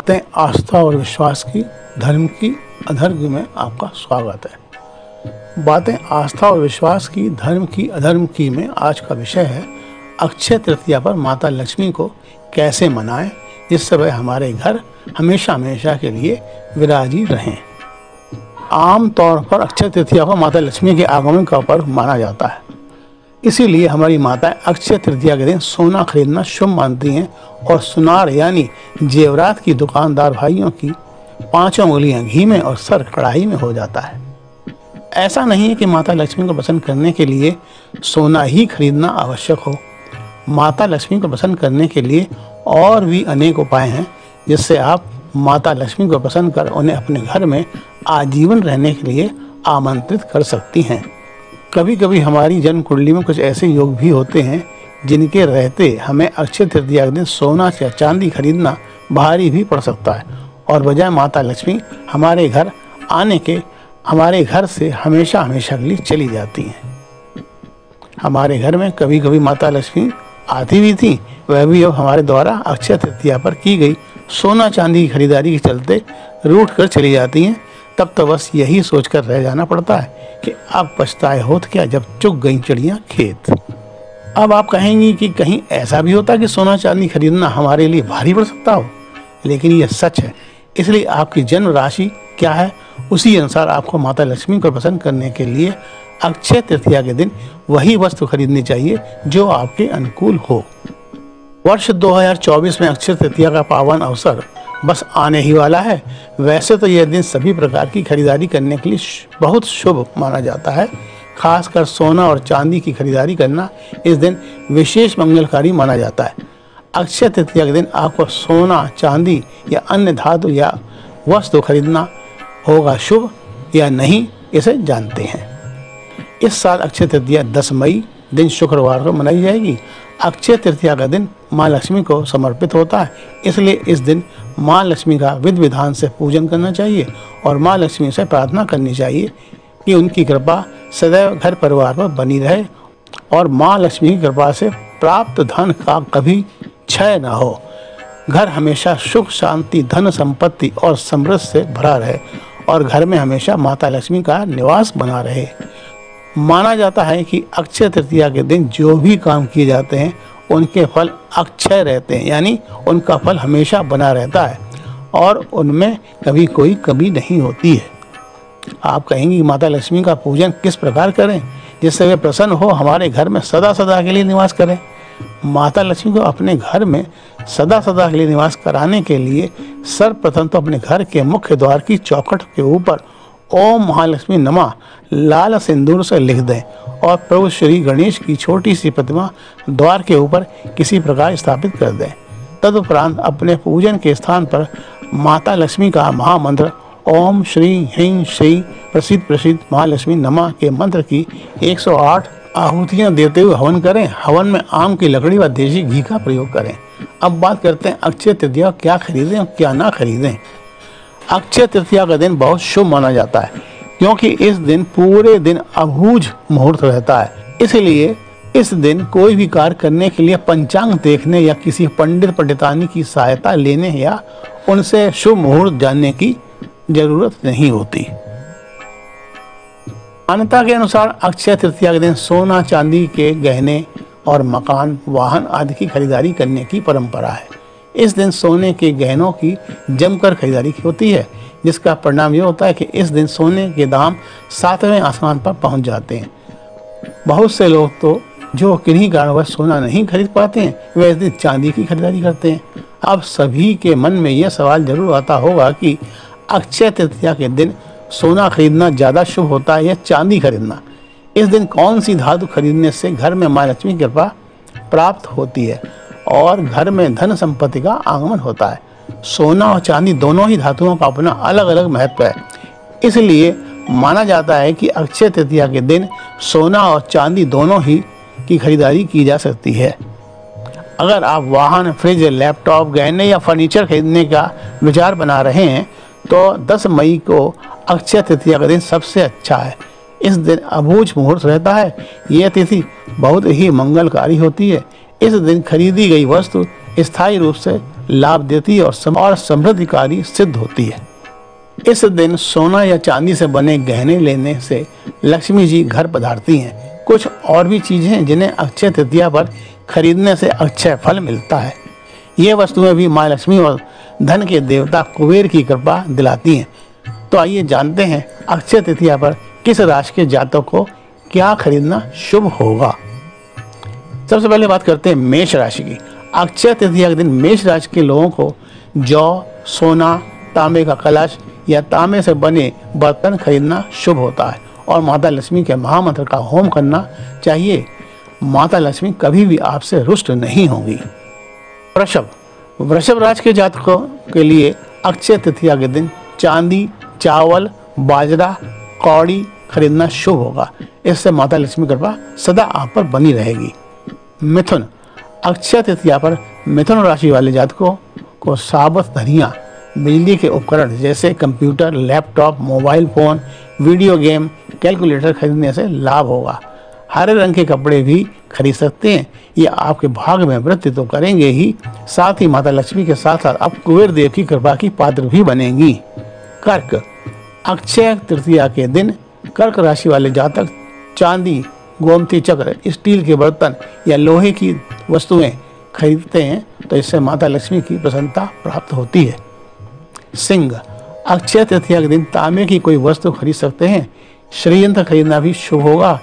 बातें आस्था और विश्वास की, धर्म की, अधर्म में आपका स्वागत है। बातें आस्था और विश्वास की, धर्म की, अधर्म की में आज का विषय है अक्षय तृतीया पर माता लक्ष्मी को कैसे मनाएं जिससे वह हमारे घर हमेशा हमेशा के लिए विराजी रहें। आम तौर पर अक्षय तृतीया को माता लक्ष्मी के आगमन का पर्व माना जाता है, इसीलिए हमारी माताएं अक्षय तृतीया के दिन सोना खरीदना शुभ मानती हैं और सुनार यानी जेवरात की दुकानदार भाइयों की 5 उंगलियां घी में और सर कढ़ाई में हो जाता है। ऐसा नहीं है कि माता लक्ष्मी को प्रसन्न करने के लिए सोना ही खरीदना आवश्यक हो। माता लक्ष्मी को प्रसन्न करने के लिए और भी अनेक उपाय हैं जिससे आप माता लक्ष्मी को प्रसन्न कर उन्हें अपने घर में आजीवन रहने के लिए आमंत्रित कर सकती हैं। कभी कभी हमारी जन्म कुंडली में कुछ ऐसे योग भी होते हैं जिनके रहते हमें अक्षय तृतीया के दिन सोना या चांदी खरीदना भारी भी पड़ सकता है और बजाय माता लक्ष्मी हमारे घर आने के हमारे घर से हमेशा हमेशा के लिए चली जाती हैं। हमारे घर में कभी कभी माता लक्ष्मी आती भी थी, वह भी अब हमारे द्वारा अक्षय तृतीया पर की गई सोना चांदी की खरीदारी के चलते रूठ कर चली जाती हैं। तब तो बस यही सोचकर रह जाना पड़ता है कि अब पछताए होत क्या जब चुग गई चिड़ियाँ खेत। अब आप कहेंगी कि कहीं ऐसा भी होता कि सोना चांदी खरीदना हमारे लिए भारी पड़ सकता हो, लेकिन यह सच है। इसलिए आपकी जन्म राशि क्या है उसी अनुसार आपको माता लक्ष्मी को प्रसन्न करने के लिए अक्षय तृतीया के दिन वही वस्तु खरीदनी चाहिए जो आपके अनुकूल हो। वर्ष 2024 में अक्षय तृतीया का पावन अवसर बस आने ही वाला है। वैसे तो यह दिन सभी प्रकार की खरीदारी करने के लिए बहुत शुभ माना जाता है। खासकर सोना और चांदी की खरीदारी करना इस दिन विशेष मंगलकारी माना जाता है। अक्षय तृतीया के दिन आपको सोना, चांदी या अन्य धातु या वस्तु खरीदना होगा शुभ या नहीं, इसे जानते हैं। इस साल अक्षय तृतीया 10 मई दिन शुक्रवार को मनाई जाएगी। अक्षय तृतीया का दिन माँ लक्ष्मी को समर्पित होता है, इसलिए इस दिन माँ लक्ष्मी का विधि विधान से पूजन करना चाहिए और माँ लक्ष्मी से प्रार्थना करनी चाहिए कि उनकी कृपा सदैव घर परिवार पर बनी रहे और माँ लक्ष्मी की कृपा से प्राप्त धन का कभी क्षय न हो। घर हमेशा सुख, शांति, धन, संपत्ति और समृद्धि से भरा रहे और घर में हमेशा माता लक्ष्मी का निवास बना रहे। माना जाता है कि अक्षय तृतीया के दिन जो भी काम किए जाते हैं उनके फल अक्षय रहते हैं, यानी उनका फल हमेशा बना रहता है और उनमें कभी कोई कमी नहीं होती है। आप कहेंगे माता लक्ष्मी का पूजन किस प्रकार करें जिससे वे प्रसन्न हो, हमारे घर में सदा सदा के लिए निवास करें। माता लक्ष्मी को अपने घर में सदा सदा के लिए निवास कराने के लिए सर्वप्रथम तो अपने घर के मुख्य द्वार की चौखट के ऊपर ओम महालक्ष्मी नमः लाल सिंदूर से लिख दें और प्रभु श्री गणेश की छोटी सी प्रतिमा द्वार के ऊपर किसी प्रकार स्थापित कर दें। तदुपरांत अपने पूजन के स्थान पर माता लक्ष्मी का महामंत्र ओम श्री ह्रीं श्री प्रसिद्ध प्रसिद्ध महालक्ष्मी नमः के मंत्र की 108 आहुतियाँ देते हुए हवन करें। हवन में आम की लकड़ी व देशी घी का प्रयोग करें। अब बात करते हैं अक्षय तृतीया क्या खरीदें और क्या ना खरीदें। अक्षय तृतीया का दिन बहुत शुभ माना जाता है क्योंकि इस दिन पूरे दिन अबूझ मुहूर्त रहता है। इसलिए इस दिन कोई भी कार्य करने के लिए पंचांग देखने या किसी पंडित पंडितानी की सहायता लेने या उनसे शुभ मुहूर्त जानने की जरूरत नहीं होती। मान्यता के अनुसार अक्षय तृतीया के दिन सोना चांदी के गहने और मकान, वाहन आदि की खरीदारी करने की परंपरा है। इस दिन सोने के गहनों की जमकर खरीदारी होती है जिसका परिणाम यह होता है कि इस दिन सोने के दाम 7वें आसमान पर पहुंच जाते हैं। बहुत से लोग तो जो किन्हीं कारणवश सोना नहीं खरीद पाते हैं वे इस दिन चांदी की खरीदारी करते हैं। अब सभी के मन में यह सवाल जरूर आता होगा कि अक्षय तृतीया के दिन सोना खरीदना ज़्यादा शुभ होता है या चांदी खरीदना। इस दिन कौन सी धातु खरीदने से घर में माँ लक्ष्मी की कृपा प्राप्त होती है और घर में धन संपत्ति का आगमन होता है। सोना और चांदी दोनों ही धातुओं का अपना अलग अलग महत्व है, इसलिए माना जाता है कि अक्षय तृतीया के दिन सोना और चांदी दोनों ही की खरीदारी की जा सकती है। अगर आप वाहन, फ्रिज, लैपटॉप, गहने या फर्नीचर खरीदने का विचार बना रहे हैं तो 10 मई को अक्षय तृतीया का दिन सबसे अच्छा है। इस दिन अबूझ मुहूर्त रहता है। यह तिथि बहुत ही मंगलकारी होती है। इस दिन खरीदी गई वस्तु स्थायी रूप से लाभ देती है और समृद्धिकारी सिद्ध होती है। इस दिन सोना या चांदी से बने गहने लेने से लक्ष्मी जी घर पधारती हैं। कुछ और भी चीजें हैं जिन्हें अक्षय तृतीया पर खरीदने से अक्षय फल मिलता है। ये वस्तुएं भी माँ लक्ष्मी और धन के देवता कुबेर की कृपा दिलाती हैं। तो आइए जानते हैं अक्षय तृतीया पर किस राशि के जातक को क्या खरीदना शुभ होगा। सबसे पहले बात करते हैं मेष राशि की। अक्षय तृतीया के दिन मेष राशि के लोगों को जौ, सोना, तांबे का कलश या तांबे से बने बर्तन खरीदना शुभ होता है और माता लक्ष्मी के महामंत्र का होम करना चाहिए। माता लक्ष्मी कभी भी आपसे रुष्ट नहीं होंगी। वृषभ राशि के जातकों के लिए अक्षय तृतीया के दिन चांदी, चावल, बाजरा, कौड़ी खरीदना शुभ होगा। इससे माता लक्ष्मी कृपा सदा आप पर बनी रहेगी। मिथुन, अक्षय तृतीया पर मिथुन राशि वाले जातकों को साबुत धनिया, बिजली के उपकरण जैसे computer, laptop, mobile phone, video game, calculator खरीदने से लाभ होगा। हरे रंग के कपड़े भी खरीद सकते हैं। ये आपके भाग्य में वृद्धि तो करेंगे ही, साथ ही माता लक्ष्मी के साथ साथ आप कुबेर देव की कृपा की पात्र भी बनेंगी। कर्क, अक्षय तृतीया के दिन कर्क राशि वाले जातक चांदी, गोमती चक्र, स्टील के बर्तन या लोहे की वस्तुएं खरीदते हैं तो इससे माता लक्ष्मी की प्रसन्नता प्राप्त होती है। सिंह, अक्षय तृतीया के दिन तांबे की कोई वस्तु खरीद सकते हैं। श्रीयंत्र खरीदना भी शुभ होगा।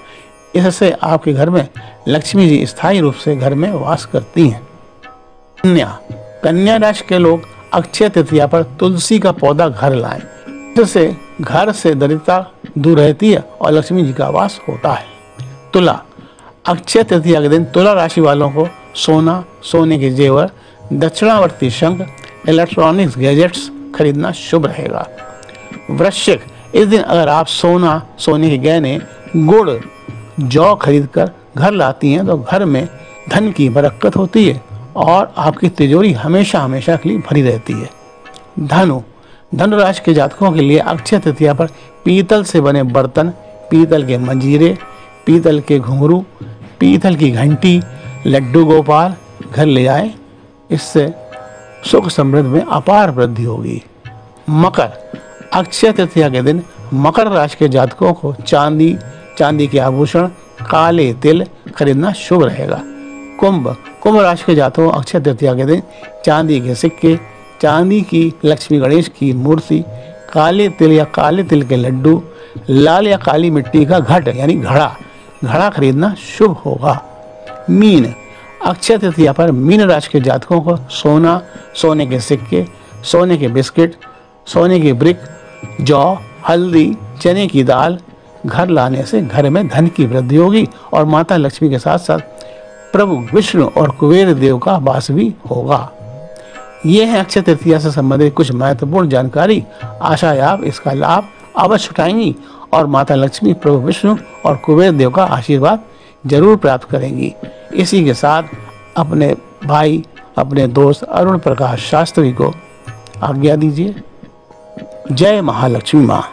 इससे आपके घर में लक्ष्मी जी स्थायी रूप से घर में वास करती हैं। कन्या राशि के लोग अक्षय तृतीया पर तुलसी का पौधा घर लाएं। इससे घर से दरिद्रता दूर रहती है और लक्ष्मी जी का वास होता है। तुला, अक्षय तृतीया के दिन तुला राशि वालों को सोना, सोने के जेवर, दक्षिणावर्ती शंख, इलेक्ट्रॉनिक्स गैजेट्स खरीदना शुभ रहेगा। वृश्चिक, इस दिन अगर आप सोना, सोने के गहने, गुड़, जौ खरीदकर घर लाती हैं तो घर में धन की बरकत होती है और आपकी तिजोरी हमेशा हमेशा के लिए भरी रहती है। धनु राशि के जातकों के लिए अक्षय तृतीया पर पीतल से बने बर्तन, पीतल के मंजीरे, पीतल के घुंघरू, पीतल की घंटी, लड्डू गोपाल घर ले जाएं। इससे सुख समृद्धि में अपार वृद्धि होगी। मकर, अक्षय तृतीया के दिन मकर राशि के जातकों को चांदी के आभूषण, काले तिल खरीदना शुभ रहेगा। कुंभ राशि के जातकों अक्षय तृतीया के दिन चांदी के सिक्के, चांदी की लक्ष्मी गणेश की मूर्ति, काले तिल या काले तिल के लड्डू, लाल या काली मिट्टी का घट यानी घड़ा खरीदना शुभ होगा। मीन, अक्षय तृतीया पर मीन राशि के जातकों को सोना, सोने के सिक्के, सोने के बिस्किट, सोने की ब्रिक, जौ, हल्दी, चने की दाल घर लाने से घर में धन की वृद्धि होगी और माता लक्ष्मी के साथ साथ प्रभु विष्णु और कुबेर देव का वास भी होगा। ये है अक्षय तृतीया से संबंधित कुछ महत्वपूर्ण जानकारी। आशा है आप इसका लाभ अवश्य उठाएंगी और माता लक्ष्मी, प्रभु विष्णु और कुबेर देव का आशीर्वाद जरूर प्राप्त करेंगी। इसी के साथ अपने भाई, अपने दोस्त अरुण प्रकाश शास्त्री को आज्ञा दीजिए। जय महालक्ष्मी माँ।